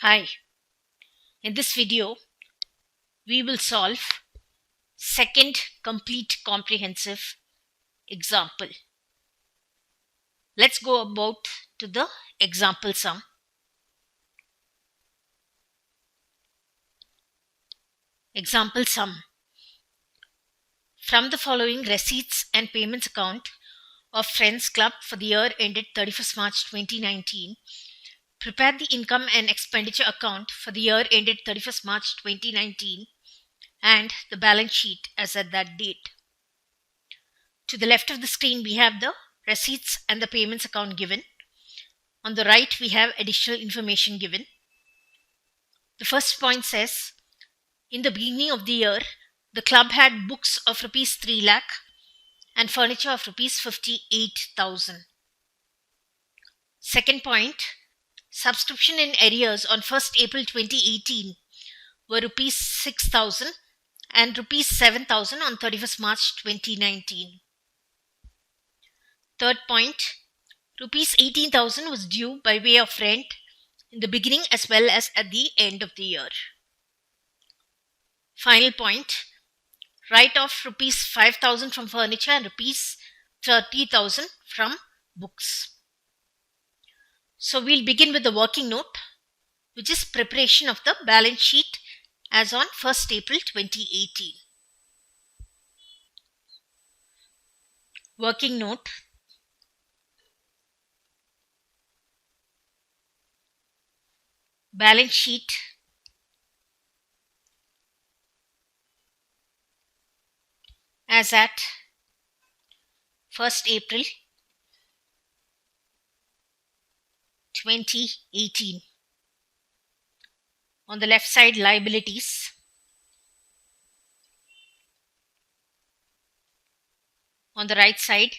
Hi, in this video, we will solve second complete comprehensive example. Let's go about to the example sum. Example sum. From the following receipts and payments account of Friends Club for the year ended 31st March 2019, prepare the income and expenditure account for the year ended 31st March 2019 and the balance sheet as at that date. To the left of the screen, we have the receipts and the payments account given. On the right, we have additional information given. The first point says, in the beginning of the year, the club had books of rupees 3 lakh and furniture of rupees 58,000. Second point, subscription in arrears on 1st April 2018 were rupees 6,000 and rupees 7,000 on 31st March 2019. Third point, rupees 18,000 was due by way of rent in the beginning as well as at the end of the year. Final point, write off rupees 5,000 from furniture and rupees 30,000 from books. So we'll begin with the working note, which is preparation of the balance sheet as on 1st April 2018. Working note. Balance sheet as at 1st April 2018. On the left side, liabilities. On the right side,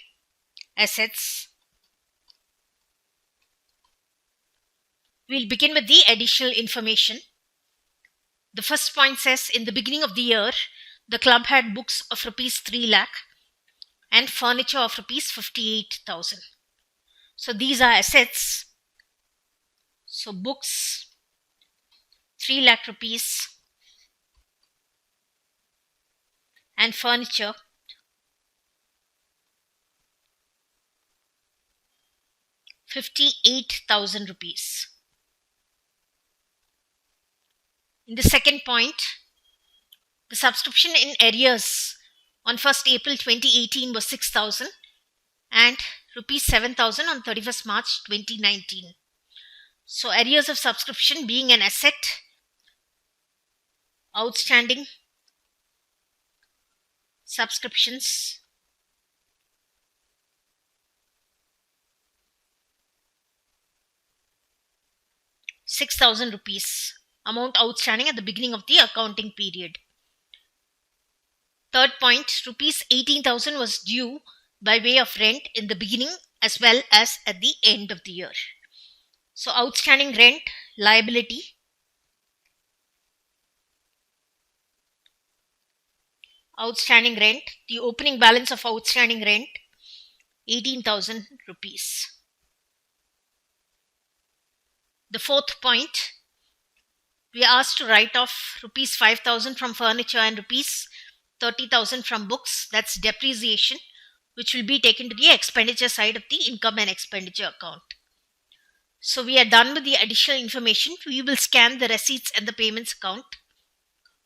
assets. We'll begin with the additional information. The first point says, in the beginning of the year, the club had books of rupees 3 lakh and furniture of rupees 58,000. So these are assets. So books 3 lakh rupees and furniture 58,000 rupees. In the second point, the subscription in arrears on 1st April 2018 was 6,000 and rupees 7,000 on 31st March 2019. So arrears of subscription being an asset, outstanding subscriptions ₹6,000 amount outstanding at the beginning of the accounting period. Third point, rupees 18,000 was due by way of rent in the beginning as well as at the end of the year. So outstanding rent liability, outstanding rent, the opening balance of outstanding rent, 18,000 rupees. The fourth point, we are asked to write off rupees 5,000 from furniture and rupees 30,000 from books. That's depreciation, which will be taken to the expenditure side of the income and expenditure account. So we are done with the additional information. We will scan the receipts and the payments account.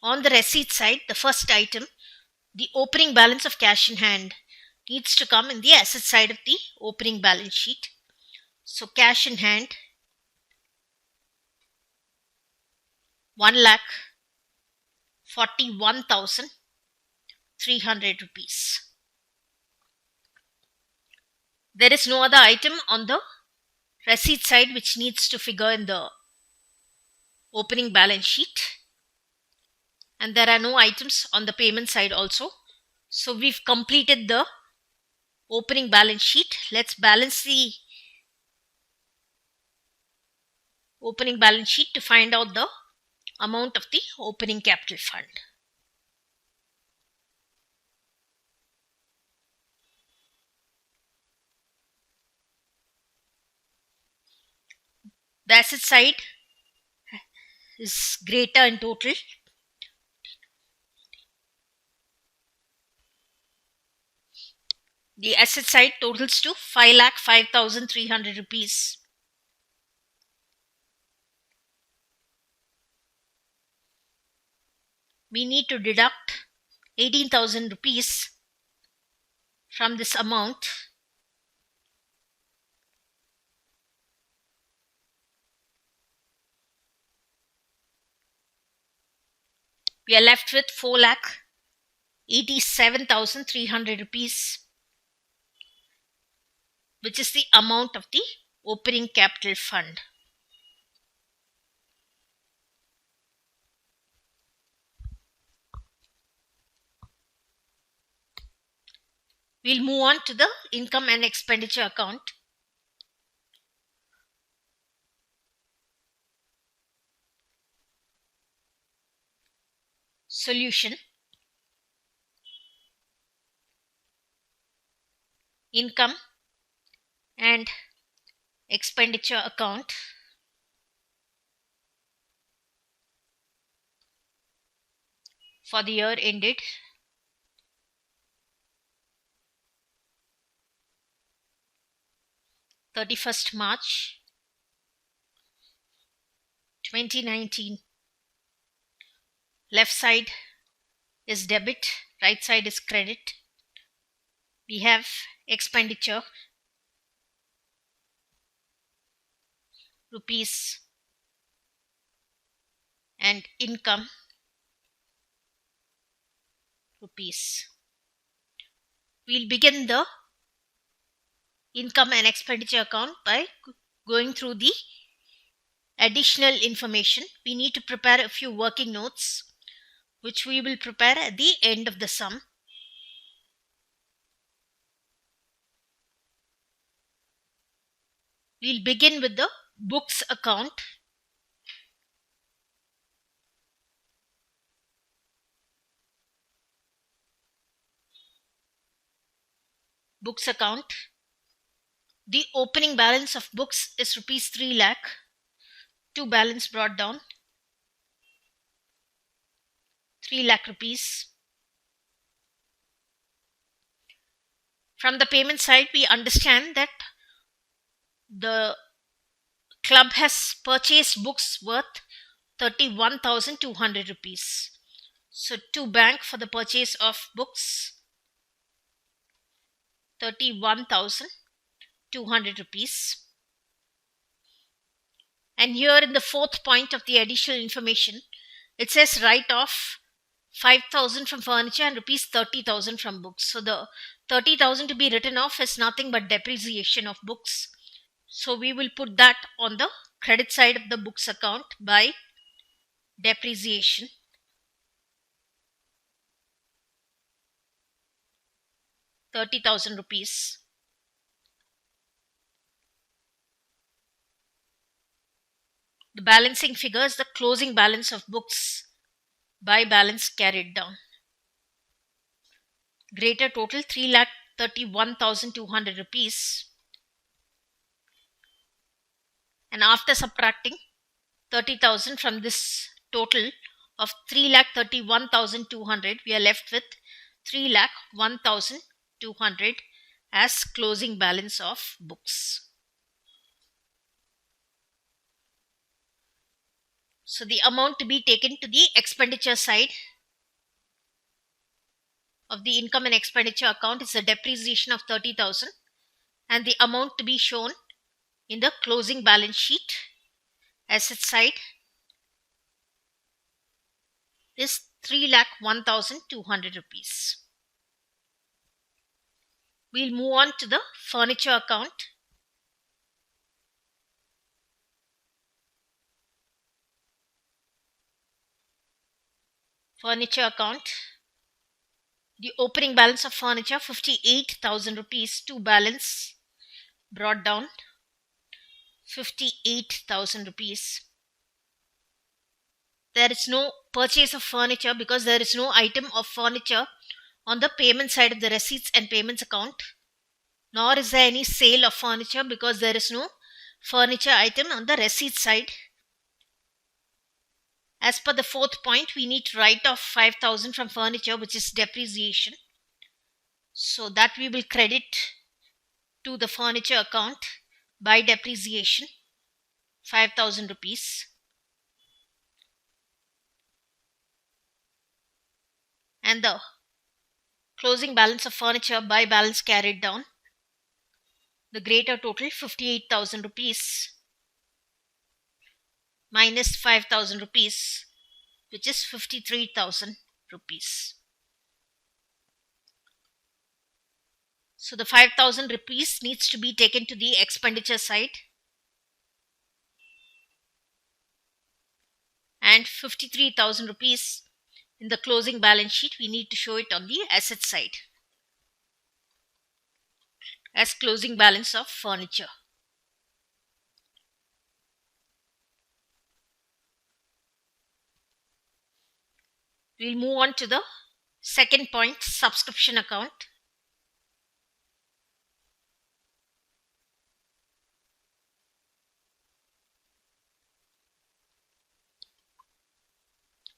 On the receipt side, the first item, the opening balance of cash in hand, needs to come in the asset side of the opening balance sheet. So cash in hand, 1,41,300 rupees. There is no other item on the receipt side which needs to figure in the opening balance sheet, and there are no items on the payment side also. So we've completed the opening balance sheet. Let's balance the opening balance sheet to find out the amount of the opening capital fund. The asset side is greater in total. The asset side totals to 5,05,300 rupees. We need to deduct 18,000 rupees from this amount. We are left with 4,87,300 rupees, which is the amount of the opening capital fund. We'll move on to the income and expenditure account. Solution. Income and expenditure account. For the year ended 31st March 2019. Left side is debit, right side is credit. We have expenditure, rupees, and income, rupees. We'll begin the income and expenditure account by going through the additional information. We need to prepare a few working notes, which we will prepare at the end of the sum. We'll begin with the books account. Books account. The opening balance of books is rupees 3 lakh. To balance brought down 3 lakh rupees. From the payment side, we understand that the club has purchased books worth 31,200 rupees. So to bank for the purchase of books 31,200 rupees. And here in the fourth point of the additional information, it says write off 5,000 from furniture and rupees 30,000 from books. So the 30,000 to be written off is nothing but depreciation of books. So we will put that on the credit side of the books account by depreciation. ₹30,000. The balancing figure is the closing balance of books by balance carried down. Greater total 3,31,200 rupees. And after subtracting 30,000 from this total of 3,31,200, we are left with 3,01,200 as closing balance of books. So the amount to be taken to the expenditure side of the income and expenditure account is a depreciation of 30,000, and the amount to be shown in the closing balance sheet asset side is 3,01,200 rupees. We'll move on to the furniture account. Furniture account. The opening balance of furniture 58,000 rupees. To balance brought down 58,000 rupees. There is no purchase of furniture because there is no item of furniture on the payment side of the receipts and payments account, nor is there any sale of furniture because there is no furniture item on the receipt side. As per the fourth point, we need to write off 5,000 from furniture, which is depreciation. So that we will credit to the furniture account by depreciation, 5,000 rupees. And the closing balance of furniture by balance carried down, the greater total 58,000 rupees minus 5,000 rupees, which is 53,000 rupees. So the 5,000 rupees needs to be taken to the expenditure side, and 53,000 rupees in the closing balance sheet, we need to show it on the asset side as closing balance of furniture. We'll move on to the second point, subscription account.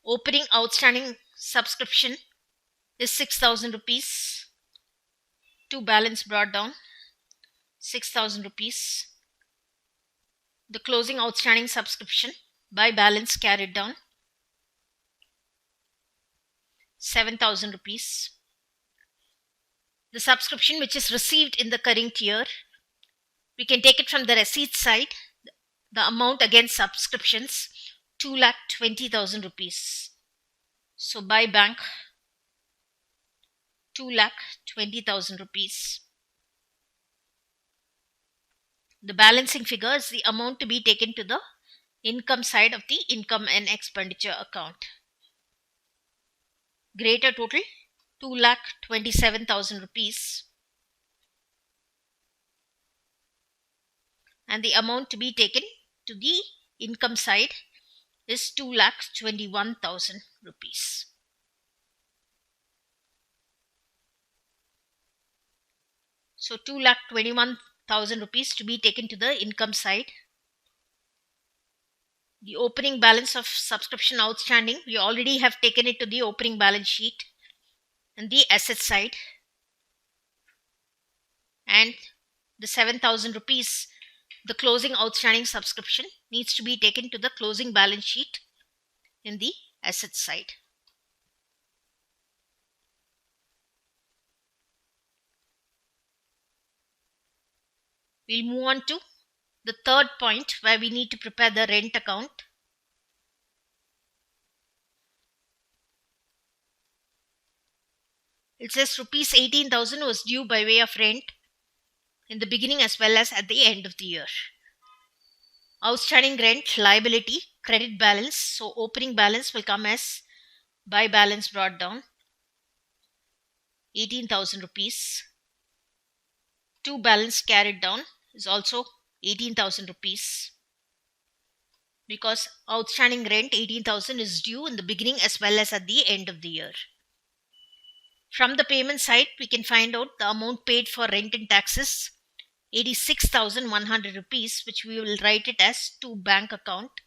Opening outstanding subscription is 6,000 rupees. To balance brought down, 6,000 rupees. The closing outstanding subscription by balance carried down, 7,000 rupees. The subscription which is received in the current year, we can take it from the receipt side. The amount against subscriptions, 2,20,000 rupees. So by bank, 2,20,000 rupees. The balancing figure is the amount to be taken to the income side of the income and expenditure account. Greater total, 2,27,000 rupees. And the amount to be taken to the income side is 2,21,000 rupees. So 2,21,000 rupees to be taken to the income side. The opening balance of subscription outstanding, we already have taken it to the opening balance sheet and the asset side. And the 7,000 rupees, the closing outstanding subscription, needs to be taken to the closing balance sheet in the asset side. We'll move on to the third point where we need to prepare the rent account. It says rupees 18,000 was due by way of rent in the beginning as well as at the end of the year. Outstanding rent liability, credit balance. So opening balance will come as by balance brought down, 18,000 rupees. To balance carried down is also 18,000 rupees, because outstanding rent 18,000 is due in the beginning as well as at the end of the year. From the payment side, we can find out the amount paid for rent and taxes, 86,100 rupees, which we will write it as to bank account,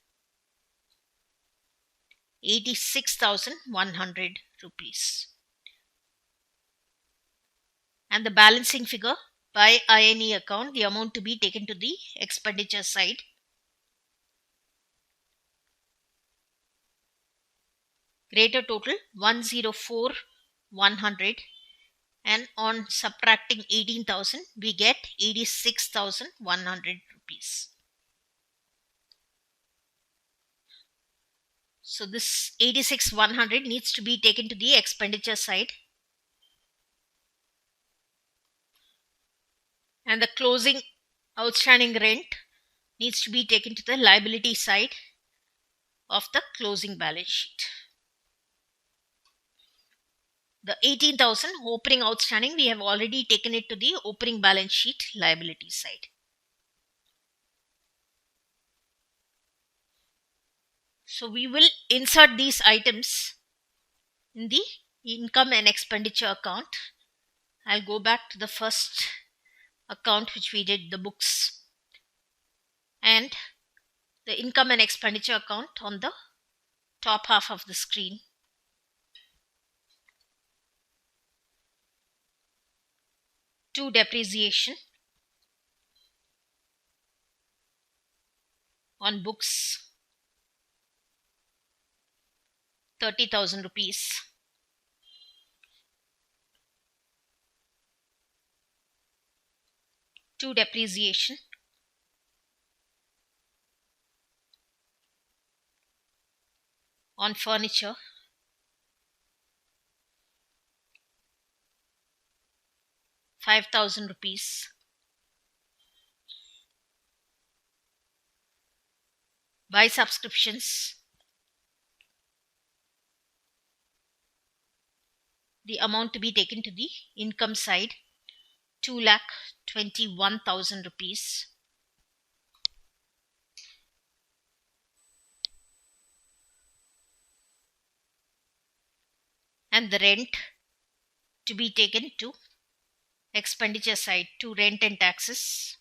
86,100 rupees. And the balancing figure by INE account, the amount to be taken to the expenditure side, greater total 104,100, and on subtracting 18,000 we get 86,100 rupees. So this 86,100 needs to be taken to the expenditure side, and the closing outstanding rent needs to be taken to the liability side of the closing balance sheet. The 18,000 opening outstanding, we have already taken it to the opening balance sheet liability side. So we will insert these items in the income and expenditure account. I'll go back to the first account which we did the books, and the income and expenditure account on the top half of the screen. To depreciation on books, 30,000 rupees. To depreciation on furniture, 5,000 rupees. By subscriptions, the amount to be taken to the income side, 2,21,000 rupees. And the rent to be taken to expenditure side, to rent and taxes,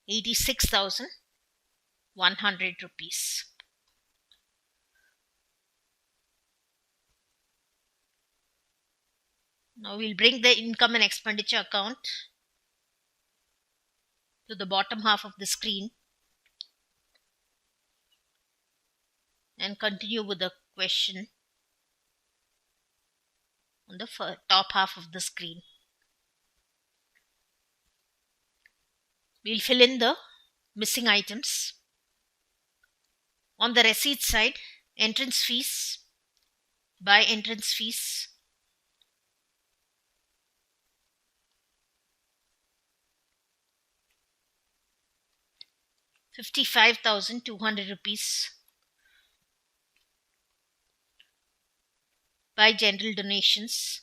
86,100 rupees. Now we'll bring the income and expenditure account to the bottom half of the screen and continue with the question on the top half of the screen. We'll fill in the missing items. On the receipt side, entrance fees, by entrance fees, 55,200 rupees. By general donations,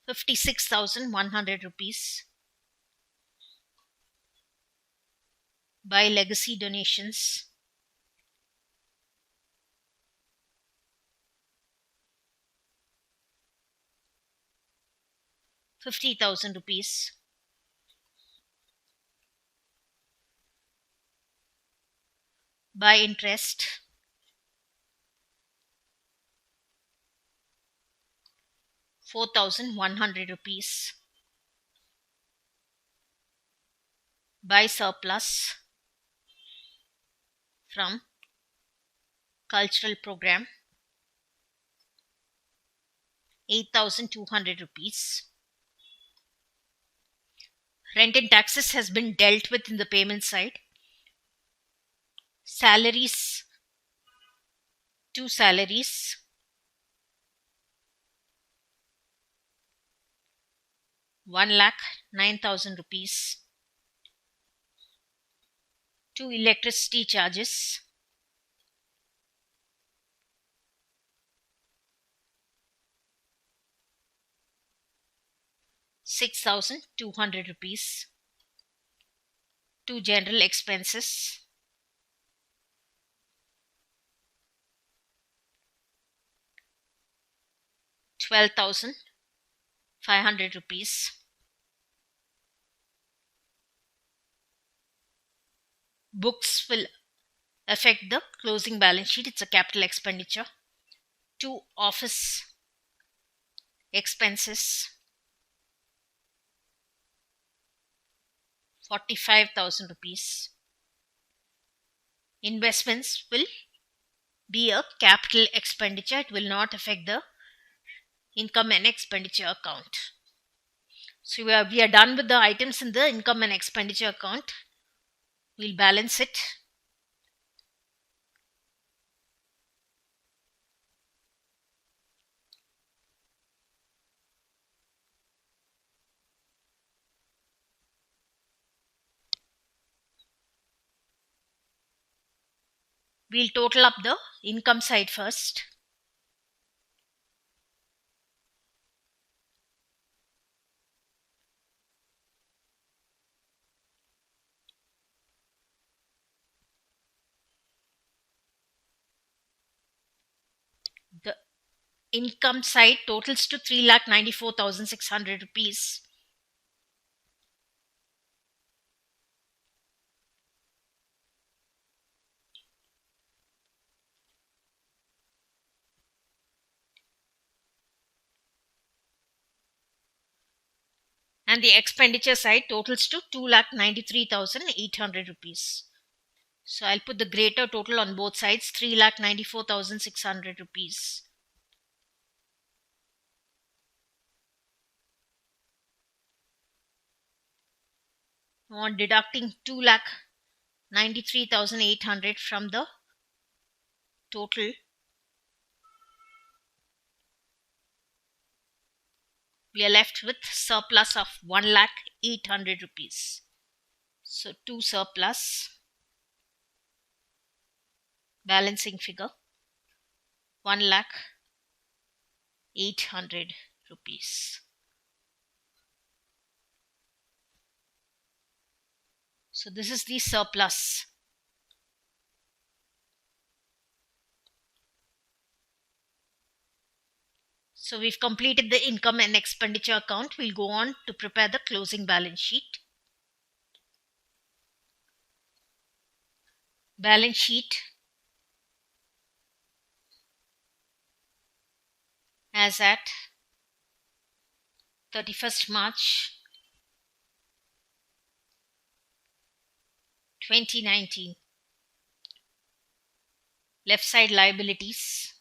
56,100 rupees. By legacy donations, 50,000 rupees. By interest, 4,100 rupees. By surplus from cultural program, 8,200 rupees. Rent and taxes has been dealt with in the payment side. Salaries, 2 salaries, 1,09,000 rupees. 2 electricity charges, 6,200 rupees. 2 general expenses, 12,500 rupees. Books will affect the closing balance sheet. It's a capital expenditure. 2 office expenses, 45,000 rupees. Investments will be a capital expenditure. It will not affect the income and expenditure account. So we are done with the items in the income and expenditure account. We'll balance it. We'll total up the income side first. The income side totals to 3,94,600 rupees. and the expenditure side totals to 2,93,800 rupees. So I'll put the greater total on both sides, 3,94,600 rupees. On deducting 2,93,800 from the total, we are left with surplus of 1,08,000 rupees. So 2 surplus, balancing figure, 1,08,000 rupees. So this is the surplus. So we've completed the income and expenditure account. We'll go on to prepare the closing balance sheet. Balance sheet as at 31st March 2019. Left side liabilities,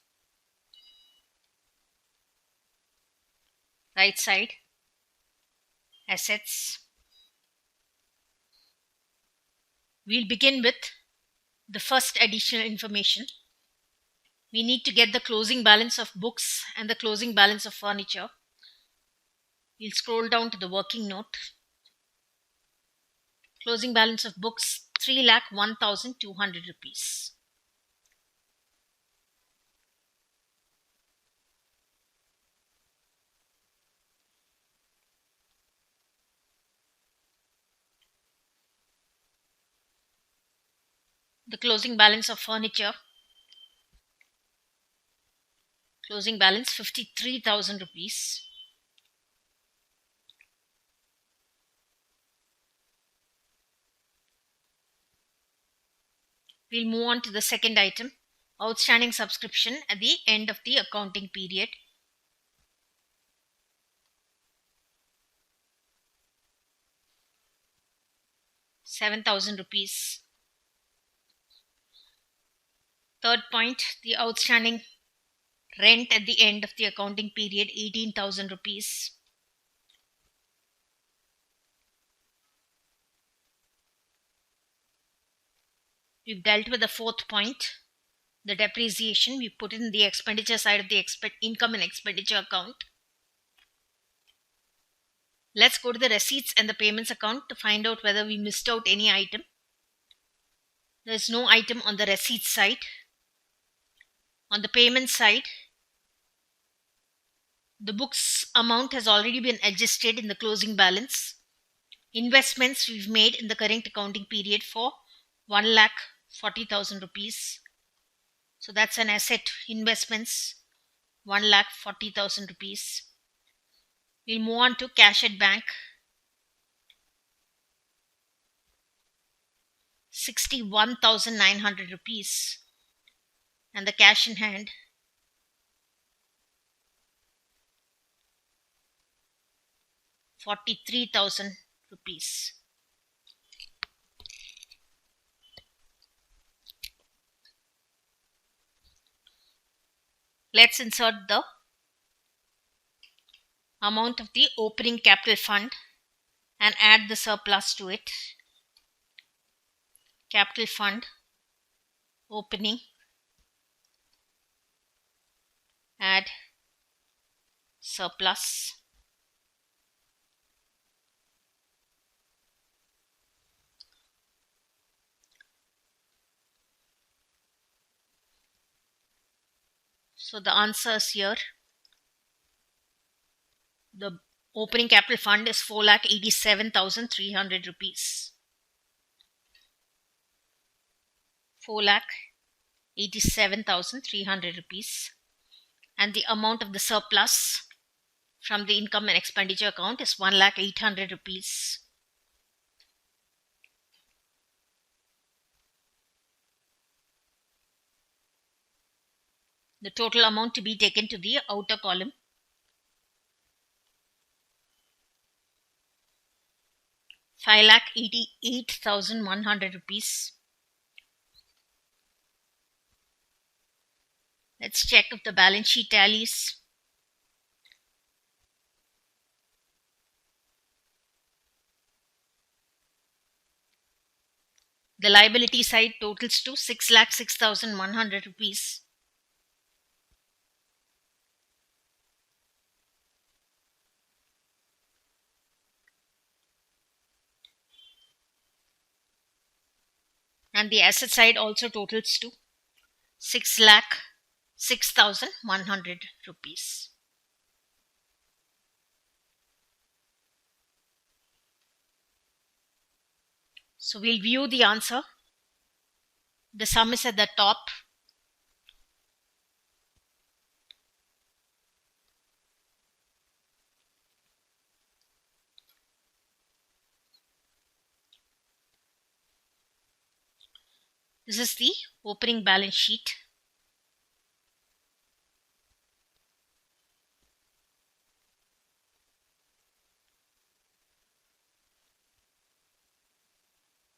right side assets. We'll begin with the first additional information. We need to get the closing balance of books and the closing balance of furniture. We'll scroll down to the working note. Closing balance of books, 3,01,200 rupees. The closing balance of furniture, closing balance 53,000 rupees. We'll move on to the second item, outstanding subscription at the end of the accounting period. ₹7,000. Third point, the outstanding rent at the end of the accounting period, 18,000 rupees. We've dealt with the fourth point, the depreciation. We put in the expenditure side of the income and expenditure account. Let's go to the receipts and the payments account to find out whether we missed out any item. There is no item on the receipts side. On the payment side, the books amount has already been adjusted in the closing balance. Investments we've made in the current accounting period for 1,40,000 rupees. So that's an asset, investments, 1,40,000 rupees. We'll move on to cash at bank. 61,900 rupees. And the cash in hand, 43,000 rupees. Let's insert the amount of the opening capital fund and add the surplus to it. Capital fund, opening, add surplus. So the answers here, the opening capital fund is 4,87,300 rupees. 4,87,300 rupees. And the amount of the surplus from the income and expenditure account is 1,08,000 rupees. The total amount to be taken to the outer column. 5,88,100 rupees. Let's check if the balance sheet tallies. The liability side totals to 6,06,100 rupees. And the asset side also totals to 6,06,100 rupees. So we'll view the answer. The sum is at the top. This is the opening balance sheet.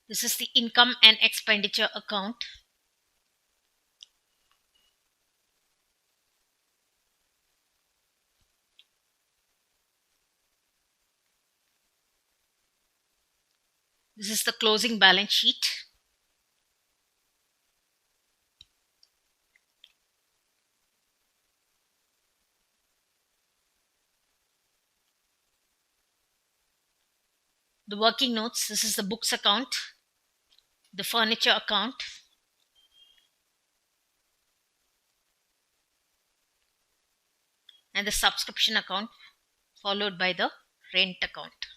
This is the income and expenditure account. This is the closing balance sheet. The working notes, this is the books account, the furniture account, and the subscription account, followed by the rent account.